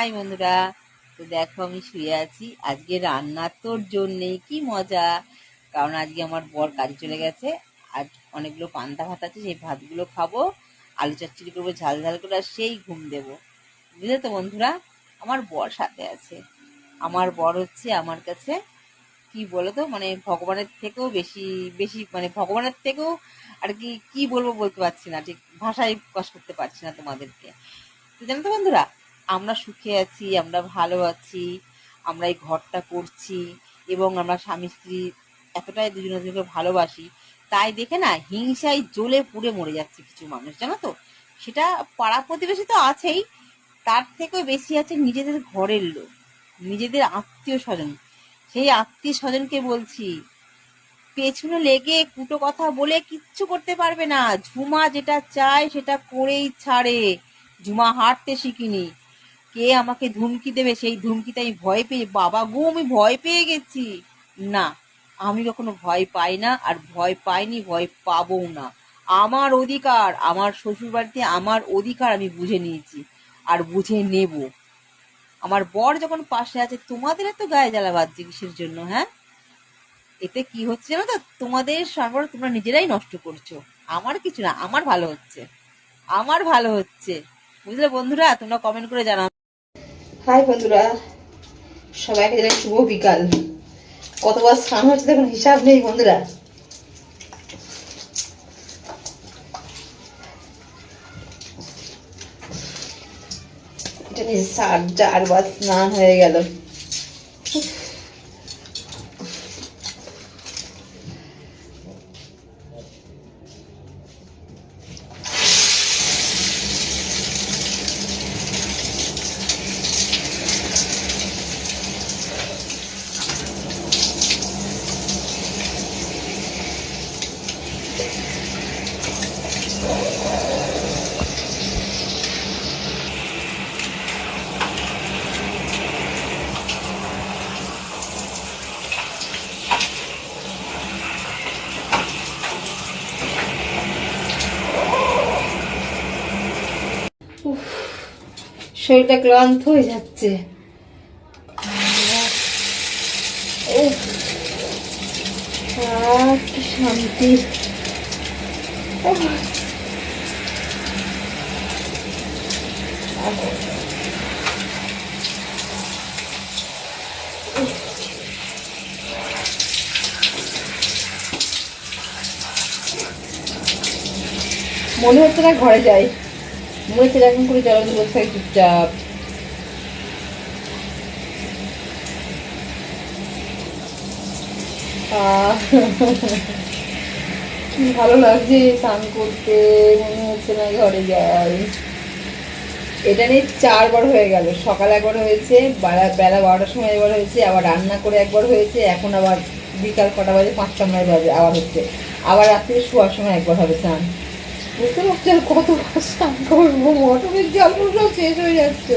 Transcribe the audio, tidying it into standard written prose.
High বন্ধুরা, তো দেখো আমি শুয়ে আছি। আজকে রান্নার তোর জন্যেই কি মজা, কারণ আজকে আমার বর কাজে চলে গেছে। আজ অনেকগুলো পান্তা ভাত আছে, সেই ভাতগুলো খাবো, আলু চচ্চড়ি করবো ঝাল ঝাল করে, আর সেই ঘুম দেবো। বুঝলে তো বন্ধুরা, আমার বর সাথে আছে। আমার বর হচ্ছে আমার কাছে কি বলতো, মানে ভগবানের থেকেও বেশি বেশি, মানে ভগবানের থেকেও আর কি কি বলবো বলতে পারছি না, ঠিক ভাষায় প্রকাশ করতে পারছি না তোমাদেরকে। তো জানো তো বন্ধুরা, আমরা সুখে আছি, আমরা ভালো আছি, আমরা এই ঘরটা করছি, এবং আমরা স্বামী স্ত্রী এতটাই দুজনে দুজনকে ভালোবাসি, তাই দেখে না হিংসায় জ্বলে পুড়ে মরে যাচ্ছে কিছু মানুষ, জানো তো। সেটা পাড়া প্রতিবেশী তো আছেই, তার থেকেও বেশি আছে নিজেদের ঘরের লোক, নিজেদের আত্মীয় স্বজন। সেই আত্মীয় স্বজনকে বলছি, পেছনে লেগে কুটো কথা বলে কিচ্ছু করতে পারবে না। ঝুমা যেটা চায় সেটা করেই ছাড়ে। ঝুমা হাঁটতে শিখিনি, কে আমাকে ধুমকি দেবে সেই ধুমকিতে আমি ভয় পেয়ে, বাবা গো আমি ভয় পেয়ে গেছি। না, আমি কখনো ভয় পাই না, আর ভয় পাইনি, ভয় পাবো না। আমার অধিকার, আমার শ্বশুর বাড়িতে আমার অধিকার আমি বুঝে নিয়েছি, আর বুঝে নেব। আমার বর যখন পাশে আছে, তোমাদের এত গায়ে জ্বালা বাজছে কিসের জন্য, হ্যাঁ? এতে কি হচ্ছে জানো তো, তোমাদের সম্পর্ক তোমরা নিজেরাই নষ্ট করছো। আমার কিছু না, আমার ভালো হচ্ছে, আমার ভালো হচ্ছে। বুঝলে বন্ধুরা, তোমরা কমেন্ট করে জানাও। হাই বন্ধুরা, সবাইকে জানাই শুভ বিকাল। কতবার স্নান হচ্ছে দেখুন, হিসাব নেই বন্ধুরা। এটা নিয়ে 4বার স্নান হয়ে গেল। শরীরটা ক্লান্ত হয়ে যাচ্ছে। কি শান্তি। মনে হচ্ছে না ঘরে যাই, মনে হচ্ছে এরকম করে জল বসে চুপচাপ। কি ভালো লাগছে স্নান করতে, মনে হচ্ছে না ঘরে যাই। এটা নিয়ে 4বার হয়ে গেল। সকালে একবার হয়েছে, বেলা 12টার সময় একবার হয়েছে, আবার রান্না করে একবার হয়েছে, এখন আবার বিকাল কটা বাজে, 5টা মনে বাজে আবার হচ্ছে, আবার রাত্রে শোয়ার সময় একবার হবে স্নান। বুঝতে পারছি আর কতবার স্নান করবো, মোটরের জল সব শেষ হয়ে যাচ্ছে।